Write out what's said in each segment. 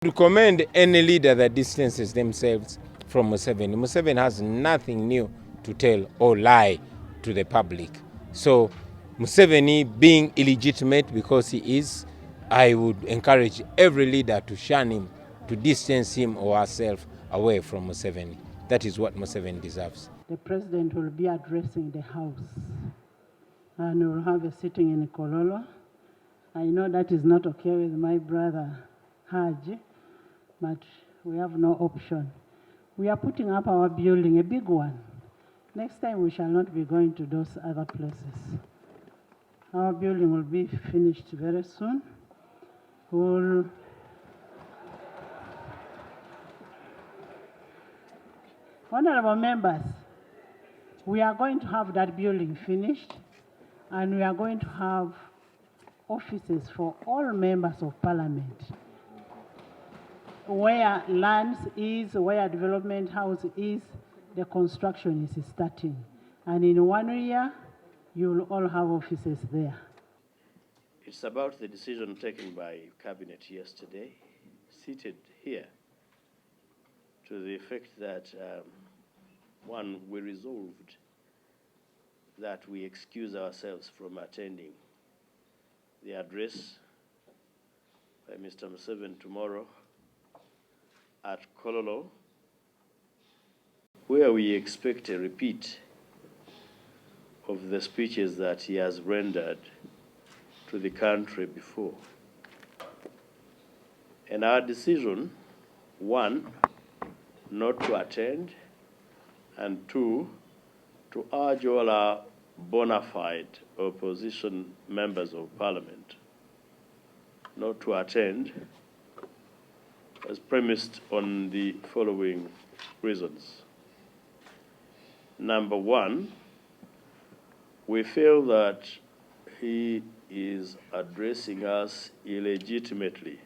To commend any leader that distances themselves from Museveni. Museveni has nothing new to tell or lie to the public. So Museveni being illegitimate because he is, I would encourage every leader to shun him, to distance him or herself away from Museveni. That is what Museveni deserves. The president will be addressing the House and we'll have a sitting in Kololo. I know that is not okay with my brother Haji, but we have no option. We are putting up our building, a big one. Next time we shall not be going to those other places. Our building will be finished very soon. Honorable members, we are going to have that building finished, and we are going to have offices for all members of parliament. Where lands is, where development house is, the construction is starting. And in 1 year, you will all have offices there. It's about the decision taken by Cabinet yesterday, seated here, to the effect that, one, we resolved that we excuse ourselves from attending the address by Mr. Museveni tomorrow at Kololo, where we expect a repeat of the speeches that he has rendered to the country before. And our decision, one, not to attend, and two, to urge all our bona fide opposition members of parliament not to attend, as premised on the following reasons. Number one, we feel that he is addressing us illegitimately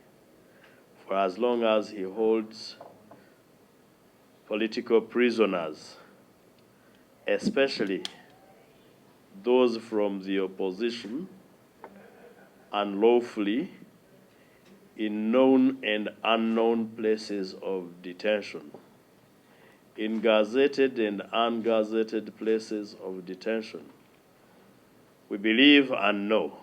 for as long as he holds political prisoners, especially those from the opposition, unlawfully in known and unknown places of detention, in gazetted and ungazetted places of detention. We believe and know,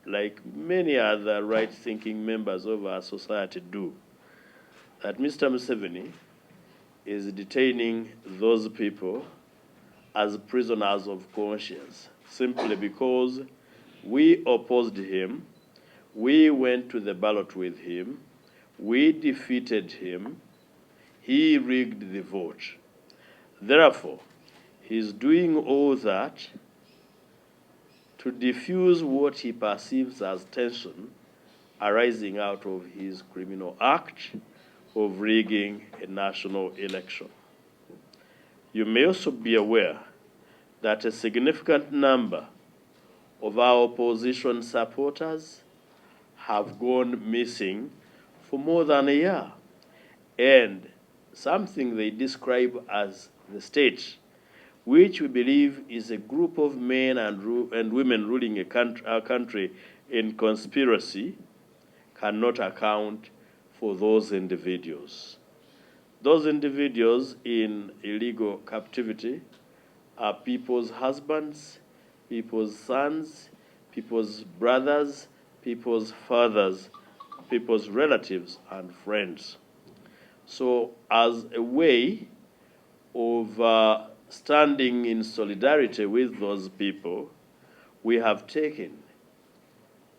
like many other right-thinking members of our society do, that Mr. Museveni is detaining those people as prisoners of conscience, simply because we opposed him, we went to the ballot with him, we defeated him, he rigged the vote. Therefore, he's doing all that to diffuse what he perceives as tension arising out of his criminal act of rigging a national election. You may also be aware that a significant number of our opposition supporters have gone missing for more than a year, and something they describe as the state, which we believe is a group of men and women ruling our country in conspiracy, cannot account for those individuals. Those individuals in illegal captivity are people's husbands, people's sons, people's brothers, people's fathers, people's relatives and friends. So as a way of standing in solidarity with those people, we have taken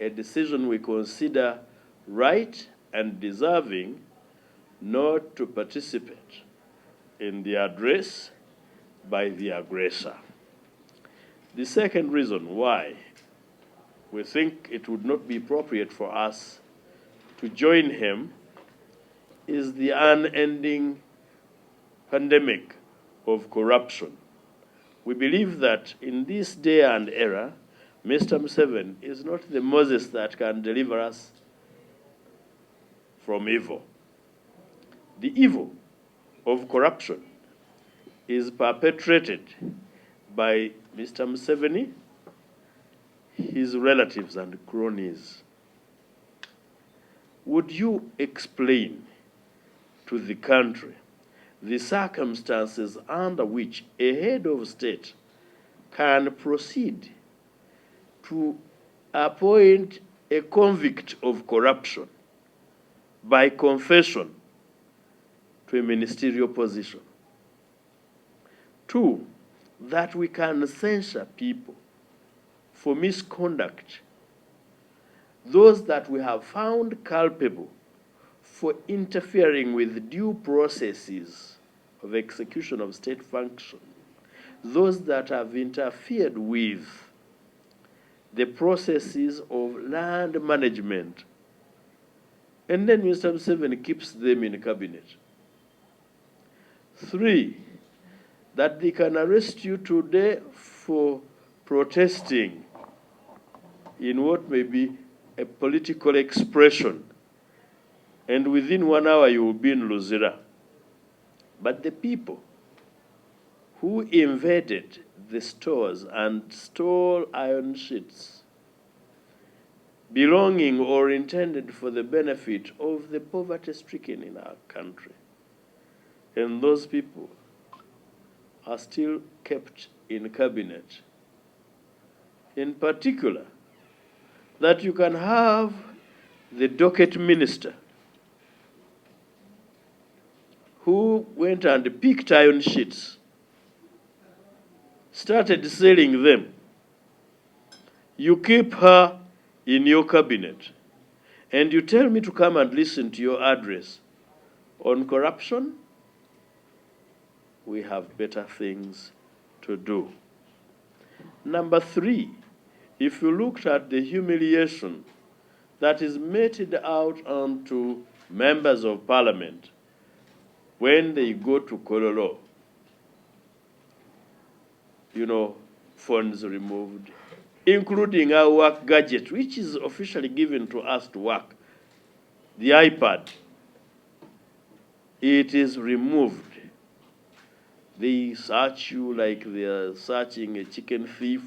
a decision we consider right and deserving not to participate in the address by the aggressor. The second reason why we think it would not be appropriate for us to join him is the unending pandemic of corruption. We believe that in this day and era, Mr. Museveni is not the Moses that can deliver us from evil. The evil of corruption is perpetrated by Mr. Museveni, his relatives and cronies. would you explain to the country the circumstances under which a head of state can proceed to appoint a convict of corruption by confession to a ministerial position? 2, that we can censure people for misconduct, those that we have found culpable for interfering with due processes of execution of state function, those that have interfered with the processes of land management. And then Mr. Museveni keeps them in cabinet. 3, that they can arrest you today for protesting in what may be a political expression, and within 1 hour you will be in Luzira. But the people who invaded the stores and stole iron sheets belonging or intended for the benefit of the poverty-stricken in our country, and those people are still kept in cabinet. In particular, that you can have the docket minister who went and picked iron sheets, started selling them. You keep her in your cabinet, and you tell me to come and listen to your address on corruption. We have better things to do. Number 3, if you looked at the humiliation that is meted out onto members of parliament when they go to Kololo, phones removed, including our work gadget, which is officially given to us to work, the iPad, it is removed. They search you like they are searching a chicken thief,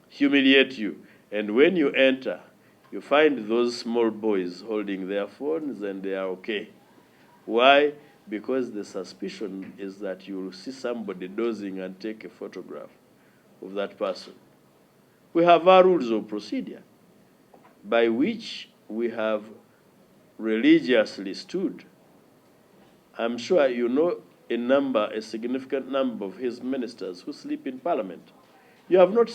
humiliate you. And when you enter, you find those small boys holding their phones and they are okay. Why? Because the suspicion is that you will see somebody dozing and take a photograph of that person. We have our rules of procedure by which we have religiously stood. I'm sure you know a significant number of his ministers who sleep in parliament. You have not